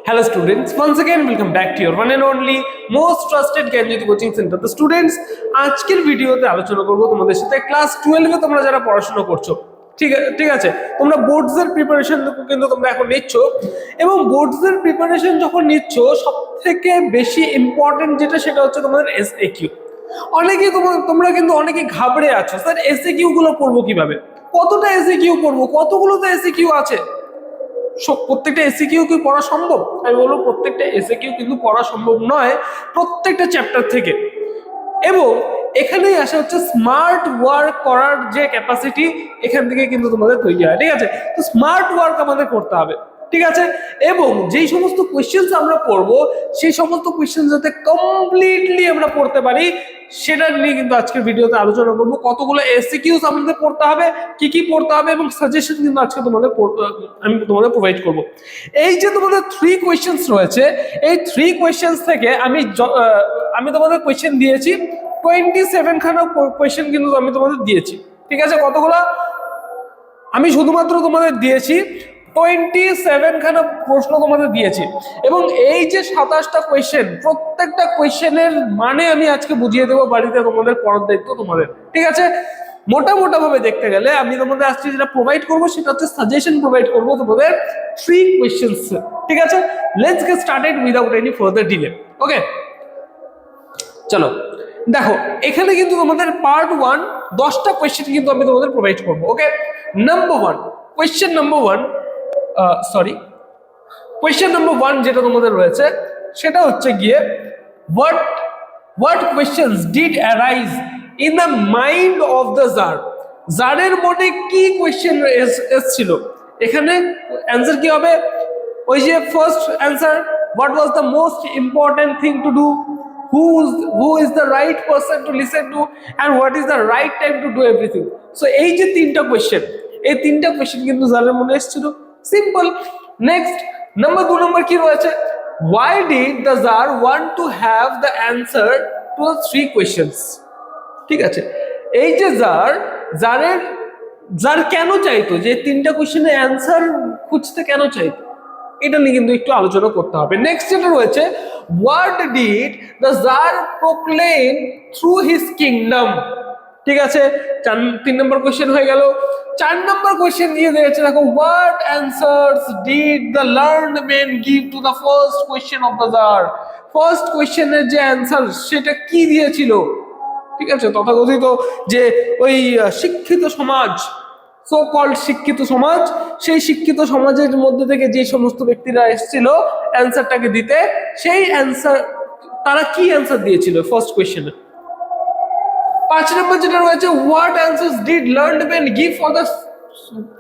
Hello students, once again welcome back to your one and only most trusted Gyanjyoti coaching center. The students, আজকের ভিডিওতে আলোচনা করব তোমাদের সাথে ক্লাস 12 এ তোমরা যারা পড়াশোনা করছো, ঠিক আছে, তোমরা বোর্ডস এর প্রিপারেশন কিন্তু তোমরা এখন নিচ্ছ, এবং বোর্ডস এর প্রিপারেশন যখন নিচ্ছ সবথেকে বেশি ইম্পর্টেন্ট যেটা সেটা হচ্ছে তোমাদের এসএকিউ। অনেকেই তোমরা কিন্তু অনেকে ঘাবড়ে আছো, স্যার এসএকিউ গুলো পড়বো কিভাবে, কতটা এসএকিউ পড়বো, কতগুলো তো এসএকিউ আছে, প্রত্যেকটা এসএকিউ কি পড়া সম্ভব? আমি বলবো প্রত্যেকটা এসএকিউ কিন্তু পড়া সম্ভব নয় প্রত্যেকটা চ্যাপ্টার থেকে। এবং এখানেই আসা হচ্ছে স্মার্ট ওয়ার্ক করার যে ক্যাপাসিটি, এখান থেকে কিন্তু তোমাদের তৈরি হয়। ঠিক আছে, তো স্মার্ট ওয়ার্ক আমাদের করতে হবে। ঠিক আছে, এবং যেই সমস্ত কোয়েশ্চেন্স আমরা পড়বো সেই সমস্ত কোয়েশ্চেন যাতে কমপ্লিটলি আমরা পড়তে পারি সেটা নিয়ে কিন্তু আজকের ভিডিওতে আলোচনা করবো। কতগুলো এসএকিউস আমাদের পড়তে হবে, কি পড়তে হবে, এবং সাজেশন কিন্তু আজকে আমি তোমাদের প্রোভাইড করব। এই যে তোমাদের 3 কোয়েশ্চেন্স রয়েছে, এই 3 কোয়েশ্চেন্স থেকে আমি তোমাদের কোয়েশ্চেন দিয়েছি 27 খানা কোয়েশ্চেন কিন্তু আমি তোমাদের দিয়েছি। ঠিক আছে, কতগুলো আমি শুধুমাত্র তোমাদের দিয়েছি 27 খানা প্রশ্ন তোমাদের দিয়েছি, এবং এই যে 27টা কোয়েশ্চেন, প্রত্যেকটা কোয়েশ্চেনের মানে আমি আজকে বুঝিয়ে দেবো, বাড়িতে তোমাদের পড়ার দায়িত্ব তোমাদের। ঠিক আছে, মোটা ভাবে দেখতে গেলে আমি তোমাদের আজকে যেটা প্রোভাইড করবো সেটা হচ্ছে সাজেশন প্রোভাইড করবো তোমাদের 3 কোয়েশ্চেন্স। ঠিক আছে, let's get started without any further delay. Okay, চলো দেখো, এখানে কিন্তু তোমাদের পার্ট 1 10টা কোয়েশ্চেন কিন্তু আমি তোমাদের প্রোভাইড করবো। ওকে, কোয়েশ্চেন নাম্বার 1 যেটা তোমাদের রয়েছে সেটা হচ্ছে গিয়ে what questions did arise in the mind of the czar? জারের মনে কি কোয়েশ্চেন এসেছিল? এখানে অ্যান্সার কি হবে? ওই যে first answer, what was the most important thing to do, who is the right person to listen to, and what is the right time to do everything. So এই যে 3টা কোয়েশ্চেন, এই 3টা কোয়েশ্চেন কিন্তু জারের মনে এসেছিল। সিম্পল। নেক্সট নাম্বার কি রয়েছে? why did the czar want to have the answer to the 3 questions? ঠিক আছে, এই যে জার কেন চাইতো, যে 3টা কোয়েশ্চেনের অ্যান্সার খুঁজতে কেন চাইতো, এটা নিয়ে কিন্তু একটু আলোচনা করতে হবে। নেক্সট যেটা রয়েছে, what did the czar proclaim through his kingdom? ঠিক আছে, 3 নম্বর কোয়েশ্চেন হয়ে গেল। 4 নম্বর কোয়েশ্চেন দিয়ে দিয়েছে, দেখো, what answers did the learned men give to the first question of the czar? First কোয়েশ্চেনের যে অ্যান্সার সেটা কি দিয়েছিল? ঠিক আছে, তথাকথিত যে ওই শিক্ষিত সমাজ, সো কল্ড শিক্ষিত সমাজ, সেই শিক্ষিত সমাজের মধ্যে থেকে যে সমস্ত ব্যক্তিরা এসেছিল অ্যান্সারটাকে দিতে, সেই অ্যান্সার তারা কি অ্যান্সার দিয়েছিল ফার্স্ট কোয়েশ্চেনে। 5 নম্বর যেটা রয়েছে, what answers did learned men give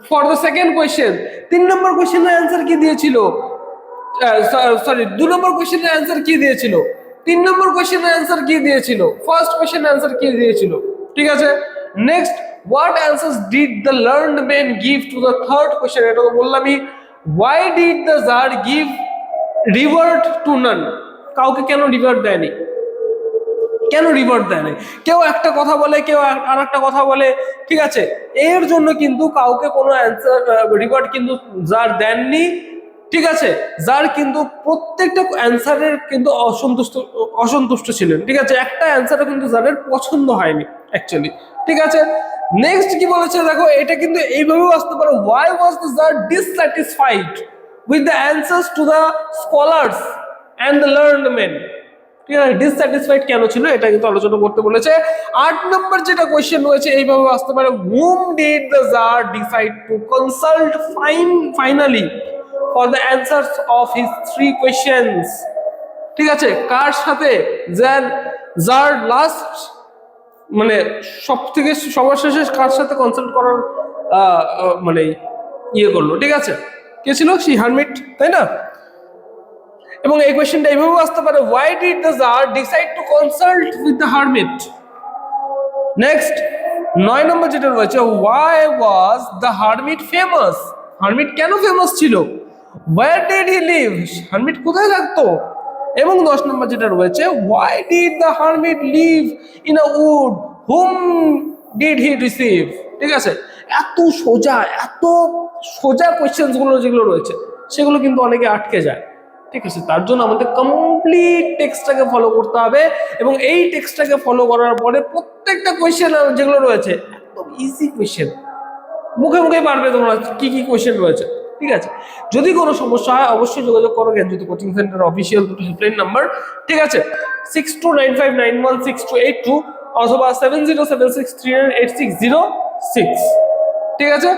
for the second question? 3 নম্বর কোয়েশ্চেনের অ্যান্সার কি দিয়েছিল? 2 নম্বর কোয়েশ্চেনের অ্যান্সার কি দিয়েছিল? 3 নম্বর কোয়েশ্চেনের অ্যান্সার কি দিয়েছিল? ফার্স্ট কোয়েশ্চেনের অ্যান্সার কি দিয়েছিল? ঠিক আছে, next, what answers did the learned men give to the third question? এটা তো বললামই। Why did the czar give revert to none? কাউকে কেন রিভার্ট দেয়নি? কেউ একটা কথা বলে, কেউ আর একটা কথা বলে। ঠিক আছে, এর জন্য কিন্তু কাউকে কোনো অ্যান্সার রিভার্ট কিন্তু জার দেননি। ঠিক আছে, যার কিন্তু প্রত্যেকটা অ্যান্সারের কিন্তু অসন্তুষ্ট ছিলেন। ঠিক আছে, একটা অ্যান্সারও কিন্তু যাদের পছন্দ হয়নি অ্যাকচুয়ালি। ঠিক আছে, নেক্সট কি বলেছে দেখো, এটা কিন্তু এইভাবেও আসতে পারে, why was the czar dissatisfied with the answers to the scholars and the learned men? ঠিক আছে, ডিসস্যাটিসফাইড কেন ছিল এটা কিন্তু আলোচনা করতে বলেছে। 8 নম্বর যেটা কোয়েশ্চেন রয়েছে এইভাবে আসতে পারে, whom did the czar decide to consult finally for the answers of his 3 questions? ঠিক আছে, কার সাথে জার লাস্ট মানে সবার শেষে কার সাথে কনসাল্ট করার মানে করলো? ঠিক আছে, কে ছিল? সেই হারমিট, তাই না? এবং এই কোয়েশ্চেনটা এইভাবেও আসতে পারে, why did the czar decide to consult with the hermit? Next 9 নম্বর যেটা রয়েছে, why was the hermit famous? Hermit কেন ফেমাস ছিল? where did he live? Hermit কোথায় থাকতো? এবং 10 নম্বর যেটা রয়েছে, why did the hermit live in a wood? whom did he receive? ঠিক আছে, এত সোজা কোয়েশ্চেন্স গুলো যেগুলো রয়েছে সেগুলো কিন্তু অনেকে আটকে যায়। ঠিক আছে, তার জন্য আমাদের কমপ্লিট টেক্সটটাকে ফলো করতে হবে এবং এই টেক্সটটাকে ফলো করার পরে প্রত্যেকটা কোয়েশ্চেন যেগুলো রয়েছে একদম ইজি কোয়েশ্চেন, মুখে মুখে পারবে তোমরা কি কি কোয়েশ্চেন রয়েছে। ঠিক আছে, যদি কোনো সমস্যা হয় অবশ্যই যোগাযোগ করো জ্ঞানজ্যোতি কোচিং সেন্টার অফিসিয়াল দুটো হেল্পলাইন নাম্বার, ঠিক আছে, 6295916282 অথবা 7076398606, ঠিক আছে,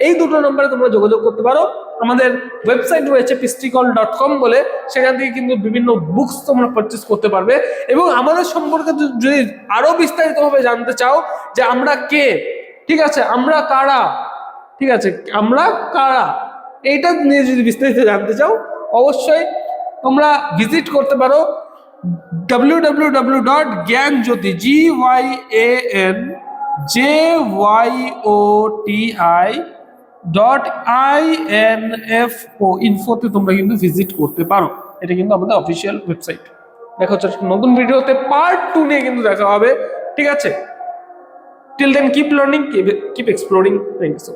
এই দুটো নম্বরে তোমরা যোগাযোগ করতে পারো। আমাদের ওয়েবসাইট রয়েছে pisticall.com বলে, সেখান থেকে কিন্তু বিভিন্ন বুকস তোমরা পারচেস করতে পারবে এবং আমাদের সম্পর্কে যদি আরো বিস্তারিতভাবে জানতে চাও যে আমরা কে, ঠিক আছে, আমরা কারা, ঠিক আছে, আমরা কারা, এইটা নিয়ে যদি বিস্তারিত জানতে চাও অবশ্যই তোমরা ভিজিট করতে পারো www.gyanjyoti.info ইনফোতে তোমরা কিন্তু ভিজিট করতে পারো। এটা কিন্তু আমাদের অফিসিয়াল ওয়েবসাইট। দেখা হচ্ছে নতুন ভিডিওতে পার্ট 2 নিয়ে কিন্তু দেখা হবে, ঠিক আছে। Till then keep learning, keep exploring. Thank you so much.